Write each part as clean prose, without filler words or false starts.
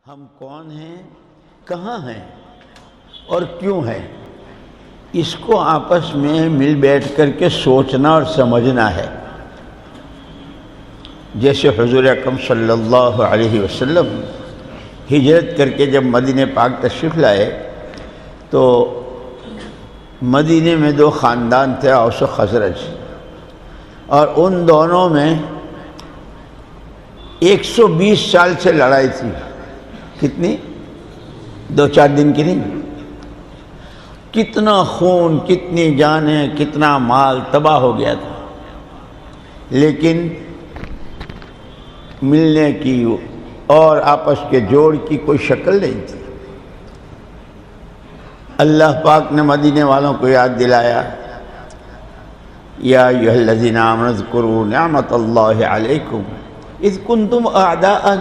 ہم کون ہیں، کہاں ہیں اور کیوں ہیں، اس کو آپس میں مل بیٹھ کر کے سوچنا اور سمجھنا ہے۔ جیسے حضور اکرم صلی اللہ علیہ وسلم ہجرت کر کے جب مدینہ پاک تشریف لائے تو مدینے میں دو خاندان تھے، اوس و خزرج، اور ان دونوں میں 120 سال سے لڑائی تھی۔ کتنی؟ 2-4 دن کی نہیں، کتنا خون، کتنی جانیں، کتنا مال تباہ ہو گیا تھا، لیکن ملنے کی اور آپس کے جوڑ کی کوئی شکل نہیں تھی۔ اللہ پاک نے مدینے والوں کو یاد دلایا، یا ایھا الذین آمنوا اذکروا نعمت اللہ علیکم اذ کنتم اعداء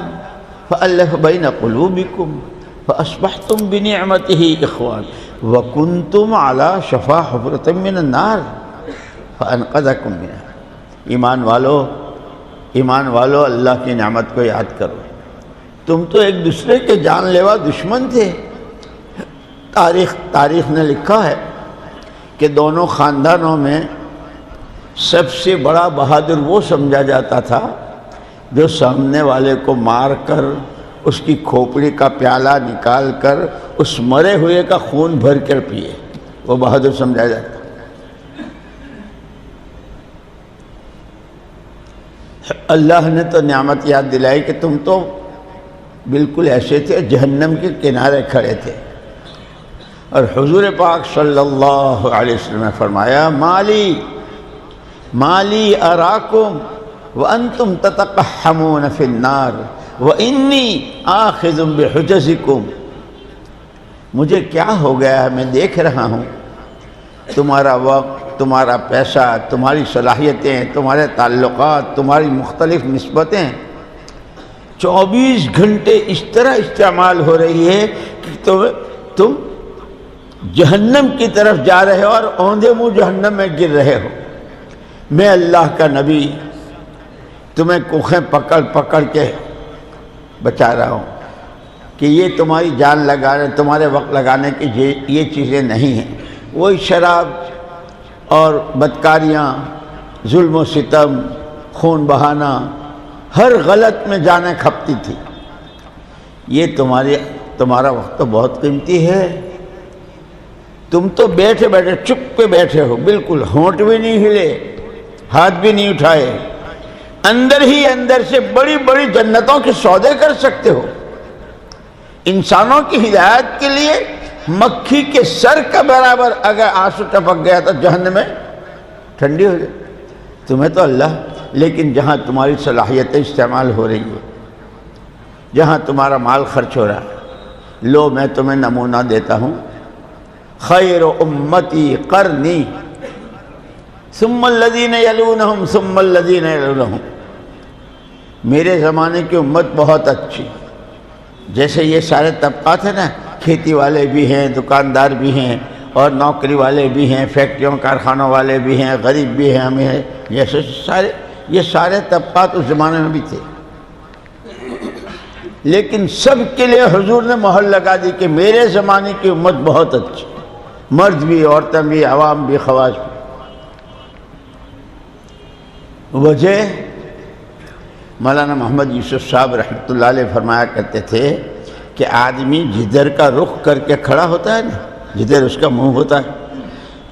فألف بین قلوبکم فاصبحتم بنعمتہ اخوانا وکنتم علی شفا حفرۃ من النار فانقذکم منہا۔ ایمان والو اللہ کی نعمت کو یاد کرو، تم تو ایک دوسرے کے جان لیوا دشمن تھے۔ تاریخ نے لکھا ہے کہ دونوں خاندانوں میں سب سے بڑا بہادر وہ سمجھا جاتا تھا جو سامنے والے کو مار کر اس کی کھوپڑی کا پیالہ نکال کر اس مرے ہوئے کا خون بھر کر پیے، وہ بہادر سمجھا جاتا۔ اللہ نے تو نعمت یاد دلائی کہ تم تو بالکل ایسے تھے جہنم کے کنارے کھڑے تھے، اور حضور پاک صلی اللہ علیہ وسلم نے فرمایا مالی اراکم وانتم تتقحمون فی النار وانی آخذ بحجزکم۔ مجھے کیا ہو گیا ہے، میں دیکھ رہا ہوں تمہارا وقت، تمہارا پیسہ، تمہاری صلاحیتیں، تمہارے تعلقات، تمہاری مختلف نسبتیں 24 گھنٹے اس طرح استعمال ہو رہی ہے کہ تم جہنم کی طرف جا رہے ہو اور اوندھے منہ جہنم میں گر رہے ہو۔ میں اللہ کا نبی تمہیں کوکھیں پکڑ پکڑ کے بچا رہا ہوں کہ یہ تمہاری جان لگانے، تمہارے وقت لگانے کی یہ چیزیں نہیں ہیں۔ وہی شراب اور بدکاریاں، ظلم و ستم، خون بہانا، ہر غلط میں جانیں کھپتی تھی۔ یہ تمہارا وقت تو بہت قیمتی ہے، تم تو بیٹھے بیٹھے چپ پہ بیٹھے ہو، بالکل ہونٹ بھی نہیں ہلے، ہاتھ بھی نہیں اٹھائے، اندر ہی اندر سے بڑی بڑی جنتوں کے سودے کر سکتے ہو۔ انسانوں کی ہدایت کے لیے مکھی کے سر کا برابر اگر آنسو ٹپک گیا تو جہنم میں ٹھنڈی ہو جائے۔ تمہیں تو اللہ، لیکن جہاں تمہاری صلاحیتیں استعمال ہو رہی ہے، جہاں تمہارا مال خرچ ہو رہا ہے، لو میں تمہیں نمونہ دیتا ہوں۔ خیر امتی قرنی ثم الذین یلونہم ثم الذین یلونہم۔ میرے زمانے کی امت بہت اچھی، جیسے یہ سارے طبقات ہیں نا، کھیتی والے بھی ہیں، دکاندار بھی ہیں، اور نوکری والے بھی ہیں، فیکٹریوں کارخانوں والے بھی ہیں، غریب بھی ہیں، ہمیں ہیں، یہ سارے طبقات اس زمانے میں بھی تھے، لیکن سب کے لیے حضور نے مہر لگا دی کہ میرے زمانے کی امت بہت اچھی، مرد بھی، عورتیں بھی، عوام بھی، خواص بھی۔ وجہ مولانا محمد یوسف صاحب رحمۃ اللہ علیہ فرمایا کرتے تھے کہ آدمی جدھر کا رخ کر کے کھڑا ہوتا ہے نا، جدھر اس کا منہ ہوتا ہے،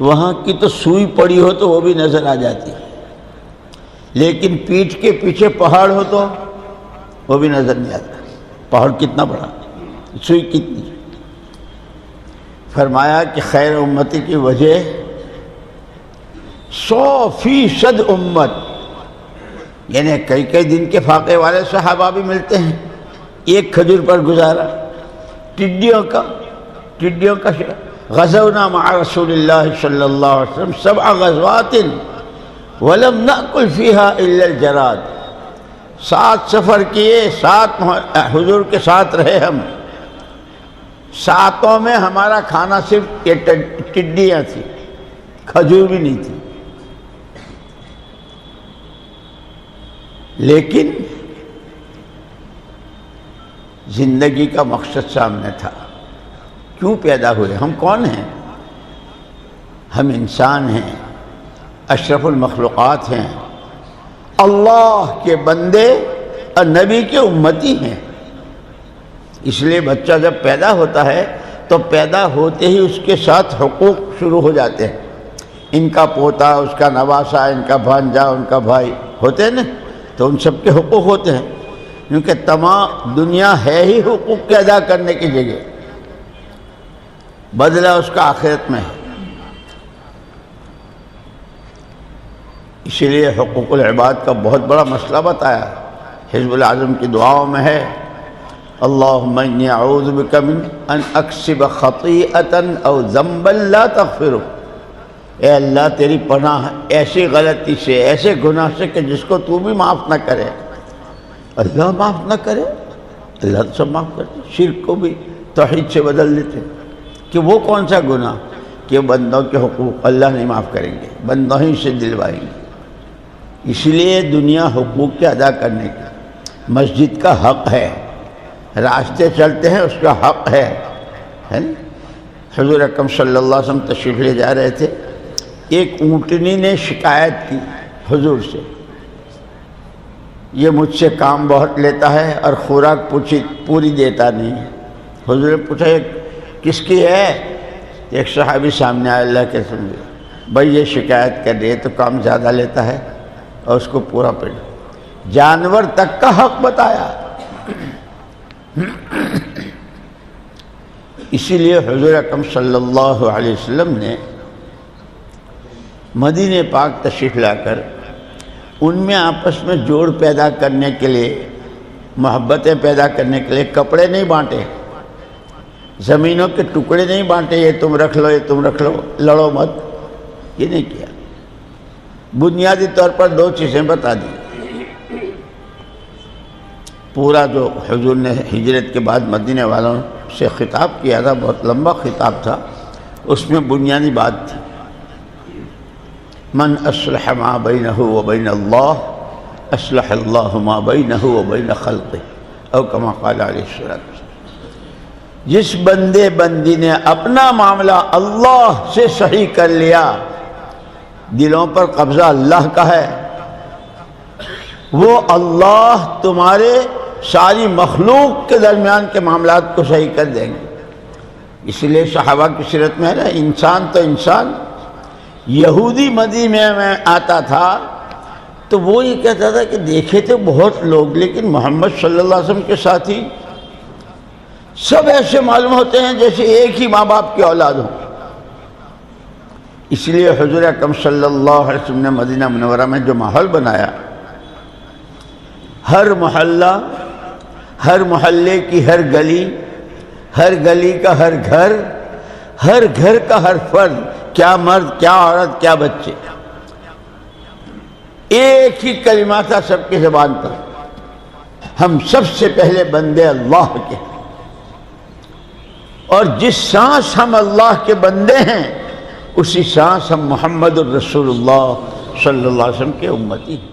وہاں کی تو سوئی پڑی ہو تو وہ بھی نظر آ جاتی ہے، لیکن پیٹھ کے پیچھے پہاڑ ہو تو وہ بھی نظر نہیں آتا۔ پہاڑ کتنا بڑا، سوئی کتنی۔ فرمایا کہ خیر امتی کی وجہ 100% امت، یعنی کئی دن کے فاقے والے صحابہ بھی ملتے ہیں، ایک کھجور پر گزارا۔ ٹڈیوں کا غزونا مع رسول اللہ صلی اللہ علیہ وسلم 7 غزوات ولم نأکل فیها الا الجراد۔ 7 سفر کیے، 7 حضور کے ساتھ رہے ہم، 7 میں ہمارا کھانا صرف یہ ٹڈیاں تھی، کھجور بھی نہیں تھی۔ لیکن زندگی کا مقصد سامنے تھا، کیوں پیدا ہوئے، ہم کون ہیں؟ ہم انسان ہیں، اشرف المخلوقات ہیں، اللہ کے بندے اور نبی کے امتی ہیں۔ اس لیے بچہ جب پیدا ہوتا ہے تو پیدا ہوتے ہی اس کے ساتھ حقوق شروع ہو جاتے ہیں۔ ان کا پوتا، اس کا نواسا، ان کا بھانجا، ان کا بھائی ہوتے ہیں نا، تو ان سب کے حقوق ہوتے ہیں، کیونکہ تمام دنیا ہے ہی حقوق کے ادا کرنے کی جگہ، بدلہ اس کا آخرت میں ہے۔ اسی لیے حقوق العباد کا بہت بڑا مسئلہ بتایا، حزب العظم کی دعاؤں میں ہے، اللہم انی اعوذ بک من ان اکسب خطیئتا او ذنبا لا تغفرہ، اے اللہ تیری پناہ ایسی غلطی سے، ایسے گناہ سے کہ جس کو تو بھی معاف نہ کرے۔ اللہ معاف نہ کرے؟ اللہ تو سب معاف کرتے، شرک کو بھی توحید سے بدل دیتے، کہ وہ کون سا گناہ کہ بندوں کے حقوق اللہ نہیں معاف کریں گے، بندوں ہی سے دلوائیں گے۔ اسی لیے دنیا حقوق کے ادا کرنے کی، مسجد کا حق ہے، راستے چلتے ہیں اس کا حق ہے نا؟ حضور اکرم صلی اللہ علیہ وسلم تشریف لے جا رہے تھے، ایک اونٹنی نے شکایت کی حضور سے، یہ مجھ سے کام بہت لیتا ہے اور خوراک پوری دیتا نہیں ہے۔ حضور نے پوچھا یہ کس کی ہے؟ ایک صحابی سامنے آیا، اللہ کے سنگے، بھائی یہ شکایت کر رہی ہے تو کام زیادہ لیتا ہے اور اس کو پورا پیٹ، جانور تک کا حق بتایا۔ اسی لیے حضور اکرم صلی اللہ علیہ وسلم نے مدینہ پاک تشریف لا کر ان میں آپس میں جوڑ پیدا کرنے کے لیے، محبتیں پیدا کرنے کے لیے کپڑے نہیں بانٹے، زمینوں کے ٹکڑے نہیں بانٹے، یہ تم رکھ لو، یہ تم رکھ لو، لڑو مت، یہ نہیں کیا۔ بنیادی طور پر دو چیزیں بتا دی۔ پورا جو حضور نے ہجرت کے بعد مدینہ والوں سے خطاب کیا تھا، بہت لمبا خطاب تھا، اس میں بنیادی بات تھی، من اصلح ما بینہ وبین اللہ اصلح اللہ ما بینہ وبین خلقہ، او کما قال علیہ السلام۔ جس بندے بندی نے اپنا معاملہ اللہ سے صحیح کر لیا، دلوں پر قبضہ اللہ کا ہے، وہ اللہ تمہارے ساری مخلوق کے درمیان کے معاملات کو صحیح کر دیں گے۔ اس لیے صحابہ کی سیرت میں ہے نا، انسان تو انسان، یہودی مدینے میں آتا تھا تو وہ یہ کہتا تھا کہ دیکھے تھے بہت لوگ، لیکن محمد صلی اللہ علیہ وسلم کے ساتھی سب ایسے معلوم ہوتے ہیں جیسے ایک ہی ماں باپ کی اولاد ہوں۔ اس لیے حضور اکرم صلی اللہ علیہ وسلم نے مدینہ منورہ میں جو ماحول بنایا، ہر محلہ، ہر محلے کی ہر گلی، ہر گلی کا ہر گھر، ہر گھر کا ہر فرد، کیا مرد، کیا عورت، کیا بچے، ایک ہی کلمہ تھا سب کی زبان پر، ہم سب سے پہلے بندے اللہ کے، اور جس سانس ہم اللہ کے بندے ہیں اسی سانس ہم محمد الرسول اللہ صلی اللہ علیہ وسلم کے امتی ہیں۔